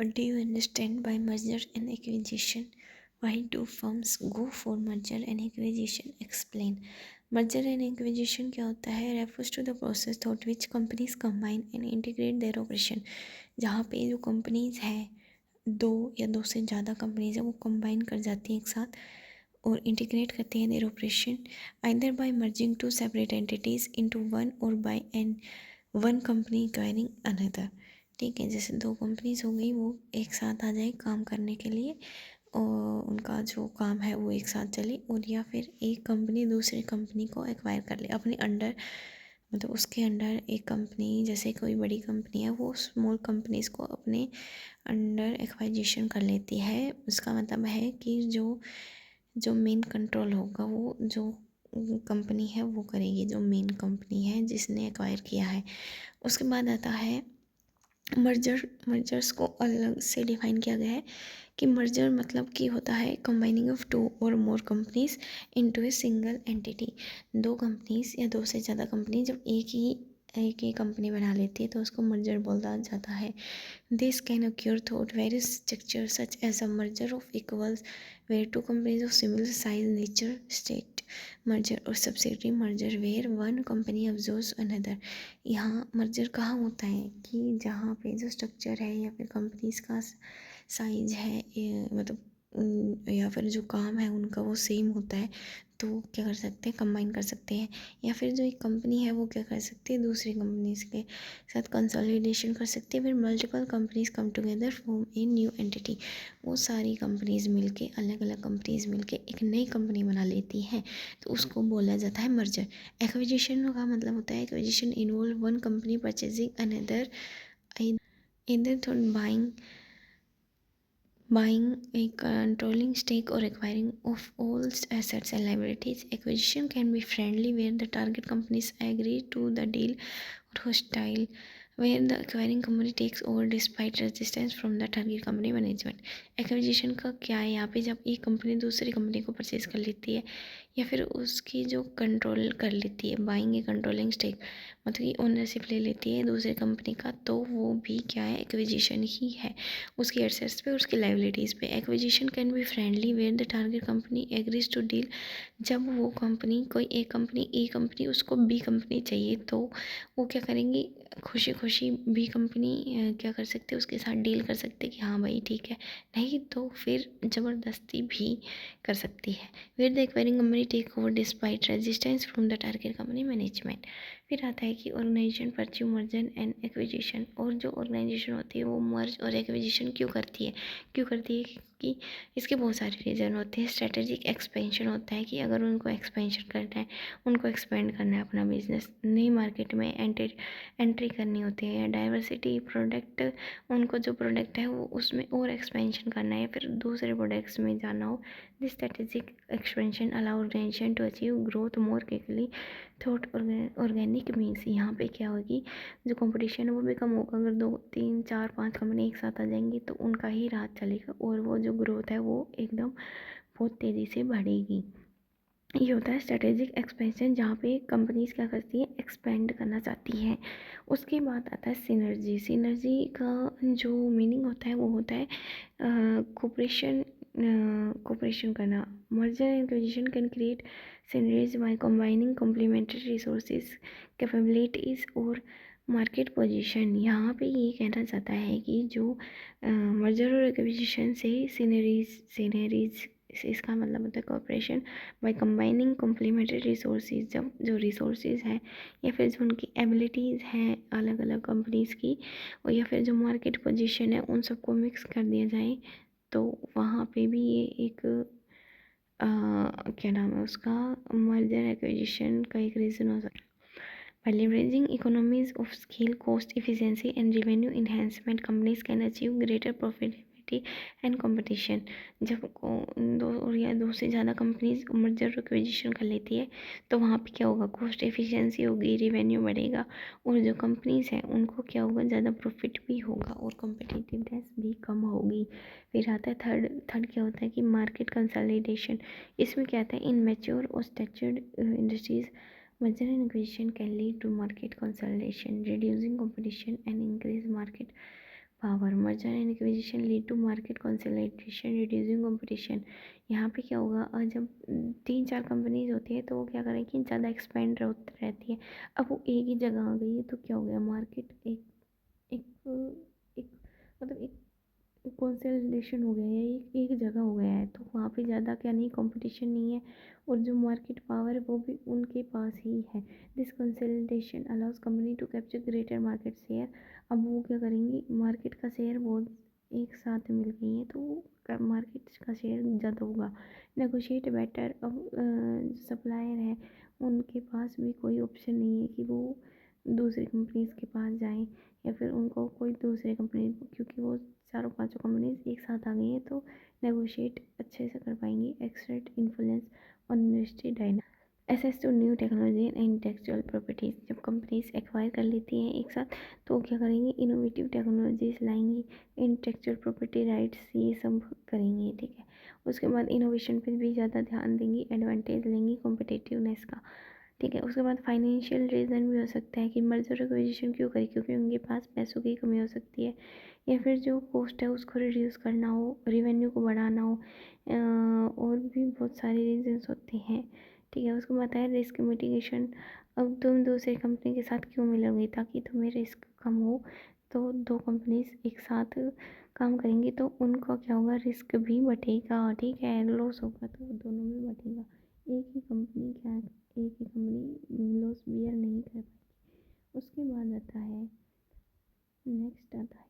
What do you understand by merger and acquisition? Why do firms go for merger and acquisition? Explain. Merger and acquisition क्या होता है? Refers to the process through which companies combine and integrate their operation. जहाँ पे जो companies हैं, दो या दो से ज़्यादा कंपनीज हैं, वो कंबाइन कर जाती हैं एक साथ और इंटीग्रेट करते हैं there operation either by merging two separate entities into one और by an one company acquiring another. ठीक है, जैसे दो कंपनीज हो गई, वो एक साथ आ जाए काम करने के लिए और उनका जो काम है वो एक साथ चले, और या फिर एक कंपनी दूसरी कंपनी को एक्वायर कर ले अपने अंडर, मतलब उसके अंडर एक कंपनी, जैसे कोई बड़ी कंपनी है वो स्मॉल कंपनीज को अपने अंडर एक्वाइजेशन कर लेती है। उसका मतलब है कि जो मेन कंट्रोल होगा वो जो कंपनी है वो करेगी, जो मेन कंपनी है जिसने एक्वायर किया है। उसके बाद आता है मर्जर्स को अलग से डिफाइन किया गया है कि मर्जर मतलब कि होता है कंबाइनिंग ऑफ टू और मोर companies into a single entity. दो कंपनीज या दो से ज़्यादा कंपनी जब एक ही कंपनी बना लेती है तो उसको मर्जर बोला जाता है। This can occur through various structures such as a merger of equals where two companies of similar size, nature, state merger or subsidiary merger where one company absorbs another। यहाँ merger कहाँ होता है कि जहाँ पे जो स्ट्रक्चर है या फिर कंपनीज का साइज है, मतलब या फिर जो काम है उनका वो सेम होता है, तो क्या कर सकते हैं, कंबाइन कर सकते हैं। या फिर जो एक कंपनी है वो क्या कर सकती है, दूसरी कंपनीज के साथ कंसोलिडेशन कर सकती है। फिर multiple companies come together form a new entity. वो सारी कंपनीज मिलके, अलग अलग कंपनीज मिलके एक नई कंपनी बना लेती हैं, तो उसको बोला जाता है मर्जर। एक्विजिशन का मतलब होता है acquisition involve one company purchasing another either through buying a controlling stake or acquiring of all assets and liabilities. Acquisition can be friendly where the target companies agree to the deal, or hostile where the acquiring company takes over despite resistance from the target company management। Acquisition का क्या है यहाँ पे, जब एक company दूसरी company को purchase कर लेती है या फिर उसकी जो कंट्रोल कर लेती है, बाइंग ए कंट्रोलिंग स्टेक मतलब कि ओनरशिप ले लेती है दूसरी कंपनी का, तो वो भी क्या है, एक्विजिशन ही है। उसकी एसेट्स पे, उसकी लाइबिलिटीज़ पे। Acquisition can be friendly where the target company agrees to deal. जब वो कंपनी, कोई एक कंपनी, ए कंपनी, उसको बी कंपनी चाहिए तो वो क्या करेंगी, खुशी खुशी बी कंपनी क्या कर सकते हैं, उसके साथ डील कर सकते हैं कि हाँ भाई ठीक है, नहीं तो फिर ज़बरदस्ती भी कर सकती है। Where the acquiring company take over despite resistance from the target company management. फिर आता है कि organisation pursue merger and acquisition. और जो ऑर्गेनाइजेशन होती है वो मर्ज और एक्विजिशन क्यों करती है, कि इसके बहुत सारे रीज़न होते हैं। स्ट्रेटेजिक एक्सपेंशन होता है कि अगर उनको एक्सपेंशन करना है, उनको एक्सपेंड करना है अपना बिजनेस, नई मार्केट में एंट्री करनी होती है। या डाइवर्सिटी प्रोडक्ट, उनको जो प्रोडक्ट है वो उसमें और एक्सपेंशन करना है या फिर दूसरे प्रोडक्ट्स में जाना हो। This strategic expansion allow organisation to achieve growth more quickly through organic means. यहाँ पे क्या होगी, जो कंपटीशन है वो भी कम होगा। अगर 2 3 4 5 कंपनी एक साथ आ जाएंगी तो उनका ही राज चलेगा और वो जो ग्रोथ है वो एकदम बहुत तेज़ी से बढ़ेगी। ये होता है स्ट्रेटेजिक एक्सपेंशन, जहाँ पे कंपनीज क्या करती है, एक्सपेंड करना चाहती हैं। उसके बाद आता है सिनर्जी। सिनर्जी का जो मीनिंग होता है वो होता है कोऑपरेशन करना। Merger and acquisition can create synergies by combining complementary resources, capabilities और मार्केट पोजीशन। यहाँ पे ये कहना चाहता है कि जो मर्जर और एक्विजिशन से सिनरीज इसका मतलब होता है cooperation by combining complementary resources. जब जो रिसोर्सेज हैं या फिर जो उनकी एबिलिटीज़ हैं अलग अलग कंपनीज़ की, और या फिर जो मार्केट पोजीशन है, उन सबको मिक्स कर दिया जाए, तो वहाँ पे भी ये एक क्या नाम है उसका, मर्जर एक्विजिशन का एक रीज़न हो सकता है। By leveraging economies of scale, cost efficiency, and revenue enhancement, companies can achieve greater profitability and competition। जब दो और या दो से ज़्यादा कंपनीज मर्जर एक्विजिशन कर लेती है तो वहाँ पे क्या होगा, कॉस्ट एफिशिएंसी होगी, रेवेन्यू बढ़ेगा, और जो कंपनीज हैं उनको क्या होगा, ज़्यादा प्रॉफिट भी होगा और कॉम्पिटिटिवनेस भी कम होगी। फिर आता है थर्ड क्या होता है कि मार्केट कंसोलिडेशन। इसमें क्या आता है, इन मैच्योर और structured industries merger and acquisition can lead to market consolidation, reducing competition and increase market power. Merger and acquisition lead to market consolidation reducing competition. यहाँ पे क्या होगा, जब 3-4 कंपनीज होती है तो वो क्या करेंगी, ज़्यादा एक्सपेंड होती रहती है। अब वो एक ही जगह आ गई है तो क्या हो गया, मार्केट एक एक एक मतलब एक कंसोलिडेशन हो गया है, एक जगह हो गया है, तो वहाँ पे ज़्यादा क्या नहीं, कंपटीशन नहीं है, और जो मार्केट पावर है वो भी उनके पास ही है। This consolidation allows company to capture greater market share. अब वो क्या करेंगी, मार्केट का शेयर वो एक साथ मिल गई है तो मार्केट का शेयर ज़्यादा होगा। Negotiate better. अब सप्लायर है उनके पास भी कोई ऑप्शन नहीं है कि वो दूसरी कंपनीज के पास जाएं, या फिर उनको कोई दूसरी कंपनी, क्योंकि वो चारों पांचों कंपनीज एक साथ आ गई हैं तो नेगोशिएट अच्छे से कर पाएंगी। Exert influence on industry dynamics. Access to new technology and intellectual properties. जब कंपनीज एक्वायर कर लेती हैं एक साथ तो क्या करेंगी, इनोवेटिव टेक्नोलॉजीज लाएंगी, इंटेलेक्चुअल प्रॉपर्टी राइट्स ये सब करेंगी, ठीक है। उसके बाद इनोवेशन पर भी ज़्यादा ध्यान देंगी, एडवांटेज लेंगी कॉम्पिटिटिवनेस का, ठीक है। उसके बाद फाइनेंशियल रीज़न भी हो सकता है कि मर्जर एक्विजिशन क्यों करी, क्योंकि उनके पास पैसों की कमी हो सकती है, या फिर जो कॉस्ट है उसको रिड्यूस करना हो, रेवेन्यू को बढ़ाना हो, और भी बहुत सारे रीजंस होते हैं, ठीक है। उसको बाद है रिस्क मिटिगेशन। अब तुम दूसरी कंपनी के साथ क्यों मिलोगे, ताकि तुम्हें रिस्क कम हो, तो दो कंपनीज एक साथ काम करेंगी तो उनका क्या होगा, रिस्क भी बटेगा, ठीक है, लॉस होगा तो दोनों में बटेगा। एक ही कंपनी क्या, एक ही कंपनी लॉस बियर नहीं कर पाएगी। उसके बाद आता है, नेक्स्ट आता है